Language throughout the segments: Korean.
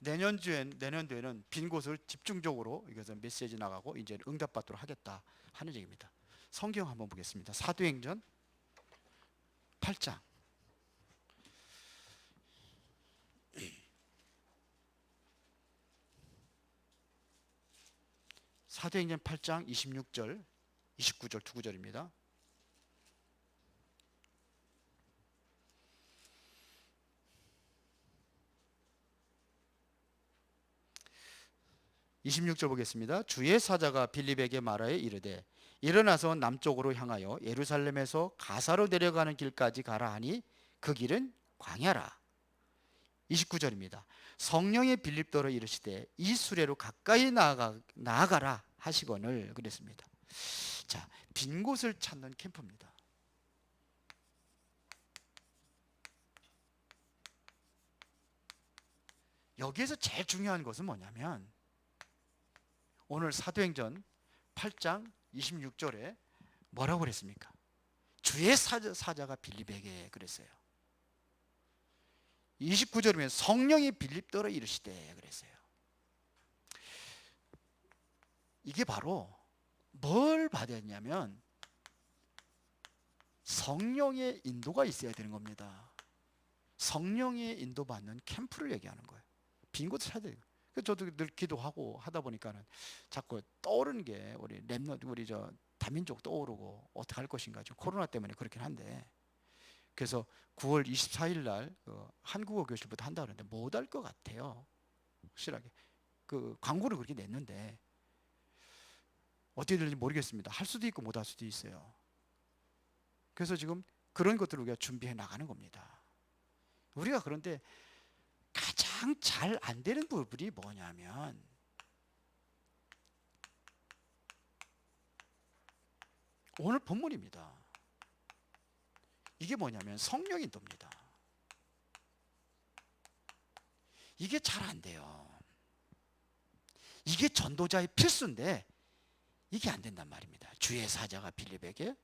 내년도에는 빈 곳을 집중적으로 이것은 메시지 나가고 이제 응답받도록 하겠다 하는 얘기입니다. 성경 한번 보겠습니다. 사도행전 8장. 사도행전 8장 26절, 29절 두 구절입니다. 26절 보겠습니다. 주의 사자가 빌립에게 말하여 이르되 일어나서 남쪽으로 향하여 예루살렘에서 가사로 내려가는 길까지 가라 하니 그 길은 광야라. 29절입니다. 성령의 빌립더러 이르시되 이 수레로 가까이 나아가라 하시거늘 그랬습니다. 자, 빈 곳을 찾는 캠프입니다. 여기에서 제일 중요한 것은 뭐냐면 오늘 사도행전 8장 26절에 뭐라고 그랬습니까? 주의 사자가 빌립에게 그랬어요. 29절이면 성령이 빌립더러 이르시되 그랬어요. 이게 바로 뭘 받았냐면 성령의 인도가 있어야 되는 겁니다. 성령의 인도받는 캠프를 얘기하는 거예요. 빈 곳을 찾아야 돼요. 저도 늘 기도하고 하다 보니까는 자꾸 떠오르는 게 우리 랩넌트 우리 저 다민족 떠오르고 어떻게 할 것인가 지금 코로나 때문에 그렇긴 한데 그래서 9월 24일 날 한국어 교실부터 한다 그러는데 못 할 것 같아요. 확실하게 그 광고를 그렇게 냈는데 어떻게 될지 모르겠습니다. 할 수도 있고 못 할 수도 있어요. 그래서 지금 그런 것들을 우리가 준비해 나가는 겁니다. 우리가 그런데 가장 잘 안 되는 부분이 뭐냐면 오늘 본문입니다. 이게 뭐냐면 성령 인도입니다. 이게 잘 안 돼요. 이게 전도자의 필수인데 이게 안 된단 말입니다. 주의 사자가 빌립에게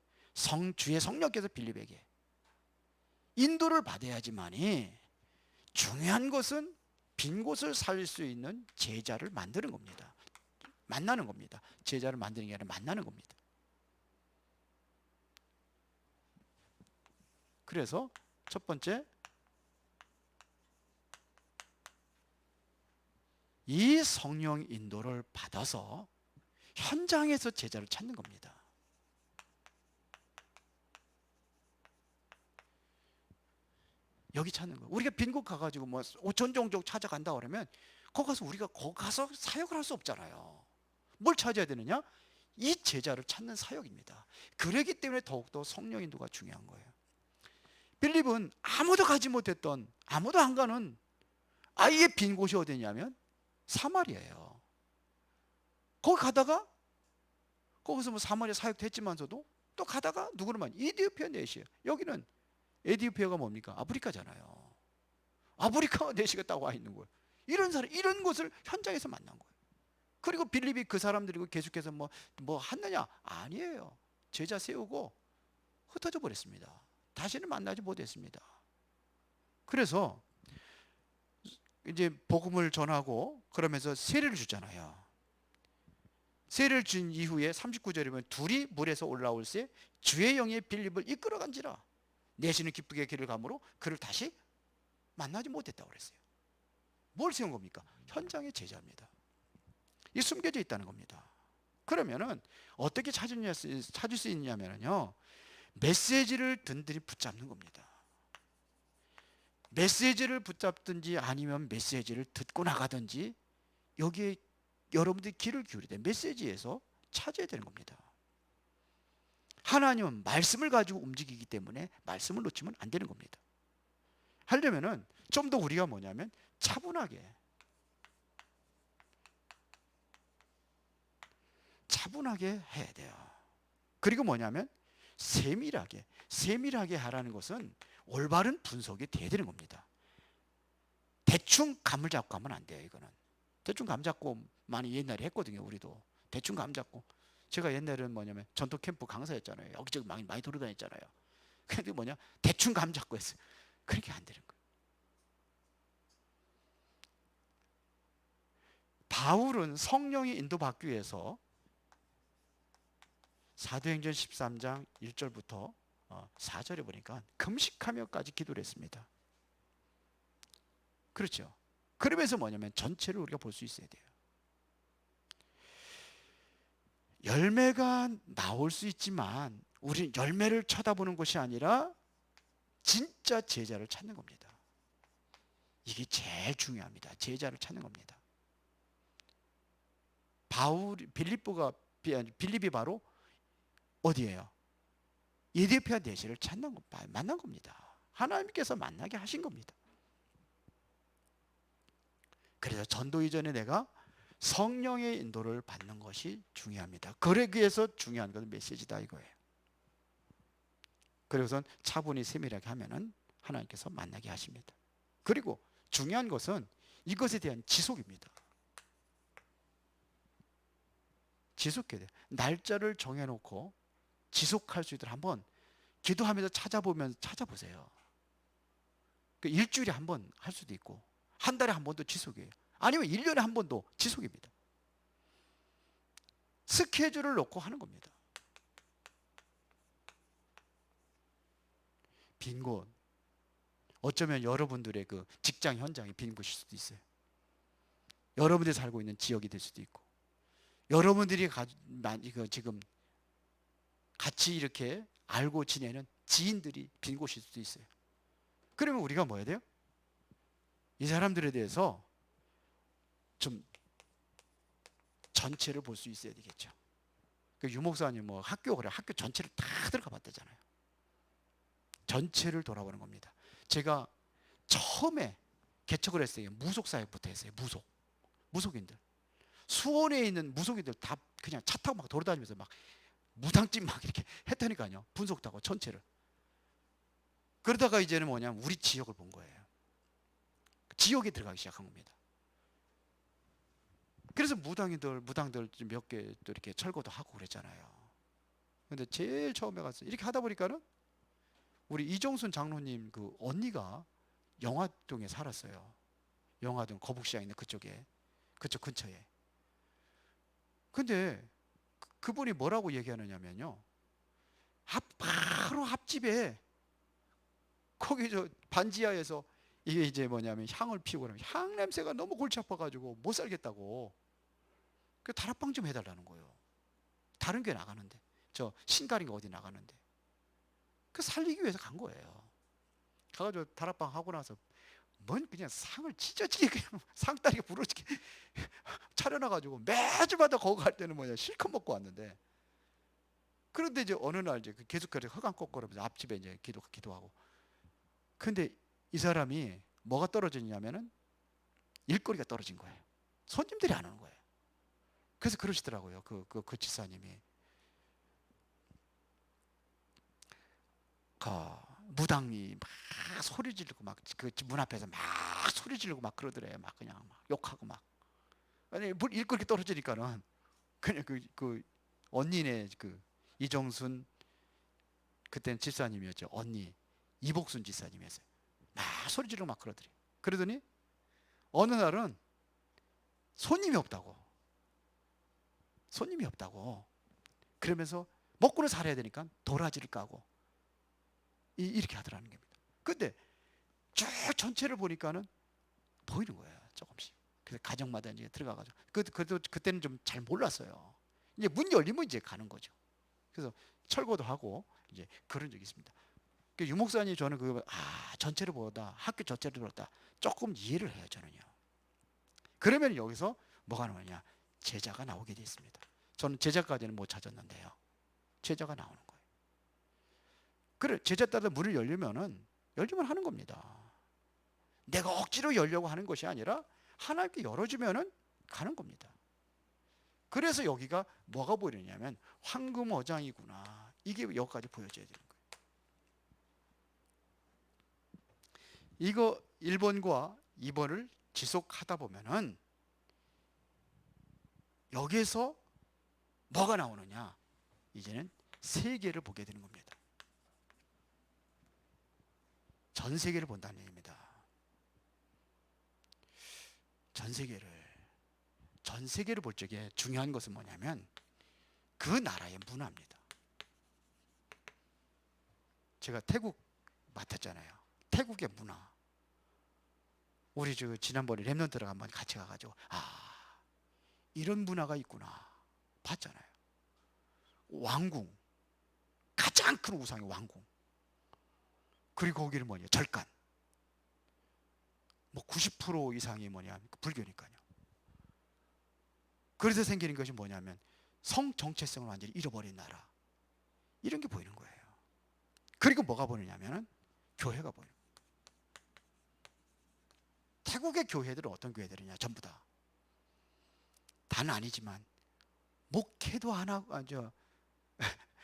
주의 성령께서 빌립에게 인도를 받아야지만이 중요한 것은 빈 곳을 살릴 수 있는 제자를 만드는 겁니다. 만나는 겁니다. 제자를 만드는 게 아니라 만나는 겁니다. 그래서 첫 번째 이 성령 인도를 받아서 현장에서 제자를 찾는 겁니다. 여기 찾는 거예요. 우리가 빈곳 가가지고 뭐 5천 종족 찾아간다 그러면 거기 가서 우리가 거기 가서 사역을 할 수 없잖아요. 뭘 찾아야 되느냐? 이 제자를 찾는 사역입니다. 그렇기 때문에 더욱더 성령 인도가 중요한 거예요. 빌립은 아무도 가지 못했던 아무도 안 가는 아예 빈 곳이 어디냐면 사마리아예요. 거기 가다가 거기서 뭐 사마리아 사역도 했지만서도 또 가다가 누구를 만 이디오피아 내시예요. 여기는 에디오피아가 뭡니까? 아프리카잖아요. 아프리카 내시가 딱 와 있는 거예요. 이런 사람, 이런 곳을 현장에서 만난 거예요. 그리고 빌립이 그 사람들이고 계속해서 뭐 하느냐? 아니에요. 제자 세우고 흩어져 버렸습니다. 다시는 만나지 못했습니다. 그래서 이제 복음을 전하고 그러면서 세례를 주잖아요. 세례를 준 이후에 39절에 보면 둘이 물에서 올라올새 주의 영이 빌립을 이끌어간지라 내시는 기쁘게 길을 가므로 그를 다시 만나지 못했다고 그랬어요. 뭘 세운 겁니까? 현장의 제자입니다. 이 숨겨져 있다는 겁니다. 그러면은 어떻게 찾을 수 있냐면요, 메시지를 든든히 붙잡는 겁니다. 메시지를 붙잡든지 아니면 메시지를 듣고 나가든지 여기에 여러분들이 귀를 기울이되 메시지에서 찾아야 되는 겁니다. 하나님은 말씀을 가지고 움직이기 때문에 말씀을 놓치면 안 되는 겁니다. 하려면은 좀 더 우리가 뭐냐면 차분하게 해야 돼요. 그리고 뭐냐면 세밀하게 하라는 것은 올바른 분석이 돼야 되는 겁니다. 대충 감을 잡고 하면 안 돼요. 이거는 대충 감 잡고 많이 옛날에 했거든요. 우리도 대충 감 잡고. 제가 옛날에는 뭐냐면 전통 캠프 강사였잖아요. 여기저기 많이 돌아다녔잖아요. 근데 뭐냐 대충 감 잡고 했어요. 그렇게 안 되는 거예요. 바울은 성령이 인도받기 위해서 사도행전 13장 1절부터 4절에 보니까 금식하며까지 기도를 했습니다. 그렇죠. 그러면서 뭐냐면 전체를 우리가 볼 수 있어야 돼요. 열매가 나올 수 있지만 우리는 열매를 쳐다보는 것이 아니라 진짜 제자를 찾는 겁니다. 이게 제일 중요합니다. 제자를 찾는 겁니다. 빌립이 바로 어디예요? 이디오피아 내시를 만난 겁니다. 하나님께서 만나게 하신 겁니다. 그래서 전도 이전에 내가 성령의 인도를 받는 것이 중요합니다. 그러기 위해서 중요한 것은 메시지다 이거예요. 그래서 차분히 세밀하게 하면은 하나님께서 만나게 하십니다. 그리고 중요한 것은 이것에 대한 지속입니다. 지속해야 돼요. 날짜를 정해놓고 지속할 수 있도록 한번 기도하면서 찾아보세요. 일주일에 한 번 할 수도 있고 한 달에 한 번도 지속이에요. 아니면 1년에 한 번도 지속입니다. 스케줄을 놓고 하는 겁니다. 빈 곳, 어쩌면 여러분들의 그 직장 현장이 빈 곳일 수도 있어요. 여러분들이 살고 있는 지역이 될 수도 있고, 여러분들이 지금 같이 이렇게 알고 지내는 지인들이 빈 곳일 수도 있어요. 그러면 우리가 뭐 해야 돼요? 이 사람들에 대해서 좀 전체를 볼 수 있어야 되겠죠. 유목사님 뭐 학교 전체를 다 들어가 봤다잖아요. 전체를 돌아보는 겁니다. 제가 처음에 개척을 했어요. 무속사역부터 했어요. 무속인들. 수원에 있는 무속인들 다 그냥 차 타고 막 돌아다니면서 막 무당집 막 이렇게 했다니까요. 분석하고 전체를. 그러다가 이제는 뭐냐면 우리 지역을 본 거예요. 지역에 들어가기 시작한 겁니다. 그래서 무당들 몇 개 또 이렇게 철거도 하고 그랬잖아요. 근데 제일 처음에 가서 이렇게 하다 보니까는 우리 이정순 장로님 그 언니가 영화동에 살았어요. 영화동 거북시장 있는 그쪽에, 그쪽 근처에. 근데 그분이 뭐라고 얘기하느냐면요, 바로 앞집에 거기 저 반지하에서 이게 이제 뭐냐면 향을 피우고 그러면 향 냄새가 너무 골치 아파가지고 못 살겠다고 그 다락방 좀 해달라는 거예요. 다른 게 나가는데, 저 신갈인가 어디 나가는데 그 살리기 위해서 간 거예요. 가가지고 다락방 하고 나서 뭔 그냥 상을 찢어지게 그냥 상다리가 부러지게 차려놔가지고 매주마다 거기 갈 때는 뭐냐 실컷 먹고 왔는데, 그런데 이제 어느 날 이제 계속 그렇게 허강 꺾으면서 앞집에 이제 기도하고, 근데 이 사람이 뭐가 떨어졌냐면은 일거리가 떨어진 거예요. 손님들이 안 오는 거예요. 그래서 그러시더라고요. 그 집사님이 무당이 막 소리 지르고 막 그 문 앞에서 막 소리 지르고 막 그러더래요. 막 그냥 막 욕하고 막. 아니 일거리 떨어지니까는 그냥 그 언니네 그 이정순 그때는 집사님이었죠. 언니 이복순 집사님이었어요. 막 소리 지르고 막 그러더래요. 그러더니 어느 날은 손님이 없다고 그러면서 먹고는 살아야 되니까 도라지를 까고 이렇게 하더라는 겁니다. 근데 쭉 전체를 보니까는 보이는 거예요. 조금씩. 그래서 가정마다 이제 들어가가지고 그때는 좀 잘 몰랐어요. 이제 문 열리면 이제 가는 거죠. 그래서 철거도 하고 이제 그런 적이 있습니다. 유목사님 저는 전체를 보다 학교 전체를 보다 조금 이해를 해요. 저는요. 그러면 여기서 뭐가 나오냐? 제자가 나오게 돼 있습니다. 저는 제자까지는 못 찾았는데요. 제자가 나오는 거예요. 그래, 제자 따라 문을 열리면 하는 겁니다. 내가 억지로 열려고 하는 것이 아니라 하나님께 열어주면은 가는 겁니다. 그래서 여기가 뭐가 보이느냐면 황금어장이구나. 이게 여기까지 보여져야 되는 거예요. 이거 1번과 2번을 지속하다 보면은 여기에서 뭐가 나오느냐? 이제는 세계를 보게 되는 겁니다. 전 세계를 본다는 얘기입니다. 전 세계를. 전 세계를 볼 적에 중요한 것은 뭐냐면 그 나라의 문화입니다. 제가 태국 맡았잖아요. 태국의 문화. 우리 지난번에 랩런트랑 한번 같이 가가지고 이런 문화가 있구나 봤잖아요. 왕궁, 가장 큰 우상이 왕궁. 그리고 거기는 뭐냐, 절간. 뭐 90% 이상이 뭐냐, 불교니까요. 그래서 생기는 것이 뭐냐면 성 정체성을 완전히 잃어버린 나라. 이런 게 보이는 거예요. 그리고 뭐가 보이냐면 교회가 보여요. 태국의 교회들은 어떤 교회들이냐, 전부 다. 다는 아니지만 목회도 안 하고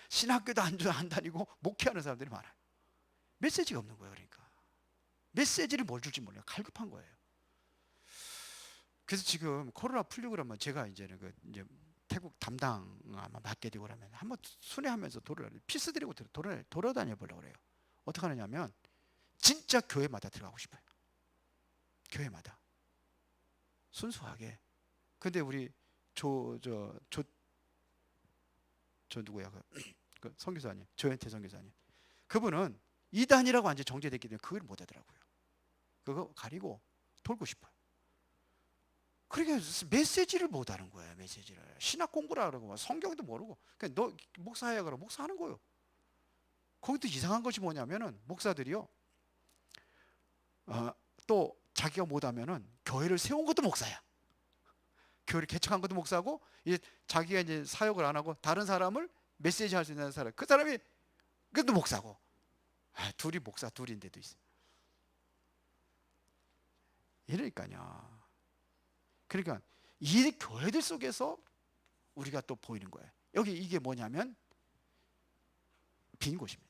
신학교도 안 다니고 목회하는 사람들이 많아요. 메시지가 없는 거예요. 그러니까 메시지를 뭘 줄지 몰라요. 갈급한 거예요. 그래서 지금 코로나 풀리고 그러면 제가 이제는 이제 태국 담당 아마 맡게 되고 그러면 한번 순회하면서 피스 드리고 돌아다녀 보려고 그래요. 어떻게 하느냐면 진짜 교회마다 들어가고 싶어요. 교회마다 순수하게. 근데 우리 누구야 그 선교사님, 조현태 선교사님, 그분은 이단이라고 완전 정제됐기 때문에 그걸 못 하더라고요. 그거 가리고 돌고 싶어요. 그러니까 메시지를 못 하는 거예요. 메시지를 신학 공부라 그러고 성경도 모르고 그냥 너 목사해야 그러고 목사하는 거예요. 거기도 이상한 것이 뭐냐면은 목사들이요, 또 자기가 못하면은 교회를 세운 것도 목사야. 교회를 개척한 것도 목사고, 이제 자기가 이제 사역을 안 하고 다른 사람을 메시지 할 수 있는 사람, 그 사람이 그것도 목사고. 둘이 목사 둘인데도 있어요. 이러니까요. 그러니까 이 교회들 속에서 우리가 또 보이는 거예요. 여기 이게 뭐냐면 빈 곳입니다.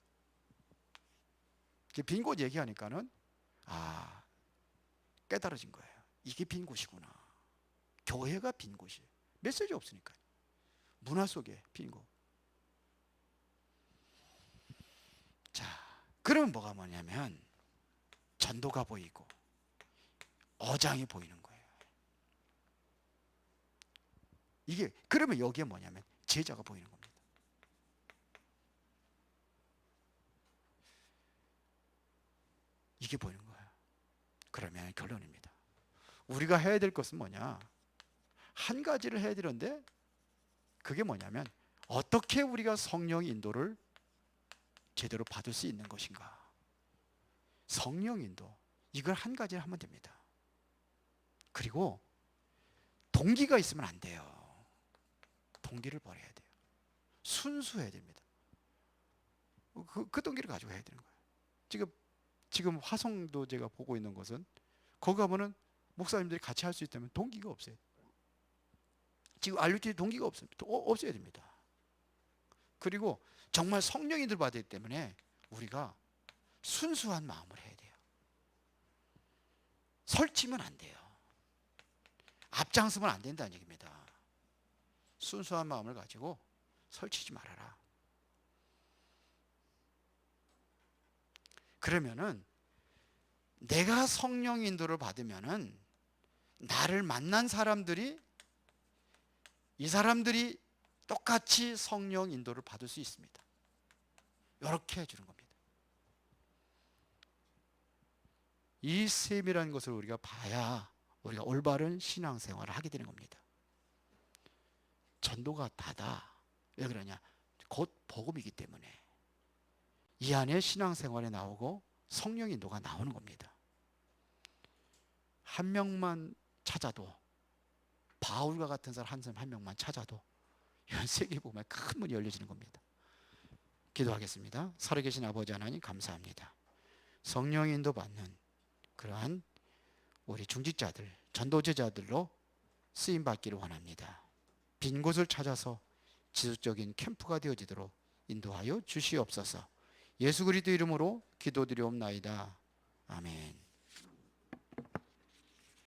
빈 곳 얘기하니까는 깨달아진 거예요. 이게 빈 곳이구나. 교회가 빈 곳이에요. 메시지 없으니까. 문화 속에 빈 곳. 자, 그러면 뭐가 뭐냐면 전도가 보이고 어장이 보이는 거예요. 이게 그러면 여기에 뭐냐면 제자가 보이는 겁니다. 이게 보이는 거예요. 그러면 결론입니다. 우리가 해야 될 것은 뭐냐? 한 가지를 해야 되는데 그게 뭐냐면 어떻게 우리가 성령 인도를 제대로 받을 수 있는 것인가? 성령 인도, 이걸 한 가지 하면 됩니다. 그리고 동기가 있으면 안 돼요. 동기를 버려야 돼요. 순수해야 됩니다. 그 동기를 가지고 해야 되는 거예요. 지금 화성도 제가 보고 있는 것은 거기 가면은 목사님들이 같이 할 수 있다면 동기가 없어요. 지금 RUT 동기가 없습니다. 없어야 됩니다. 그리고 정말 성령인들 받기 때문에 우리가 순수한 마음을 해야 돼요. 설치면 안 돼요. 앞장서면 안 된다는 얘기입니다. 순수한 마음을 가지고 설치지 말아라. 그러면은 내가 성령 인도를 받으면은 나를 만난 사람들이, 이 사람들이 똑같이 성령 인도를 받을 수 있습니다. 이렇게 해주는 겁니다. 이 세밀한 것을 우리가 봐야 우리가 올바른 신앙생활을 하게 되는 겁니다. 전도가 다다. 왜 그러냐? 곧 복음이기 때문에 이 안에 신앙생활에 나오고 성령 인도가 나오는 겁니다. 한 명만 찾아도, 바울과 같은 사람 한 명만 찾아도 현 세계 보면 큰 문이 열려지는 겁니다. 기도하겠습니다. 살아계신 아버지 하나님 감사합니다. 성령 인도 받는 그러한 우리 중직자들, 전도제자들로 쓰임 받기를 원합니다. 빈 곳을 찾아서 지속적인 캠프가 되어지도록 인도하여 주시옵소서. 예수 그리스도 이름으로 기도드리옵나이다. 아멘.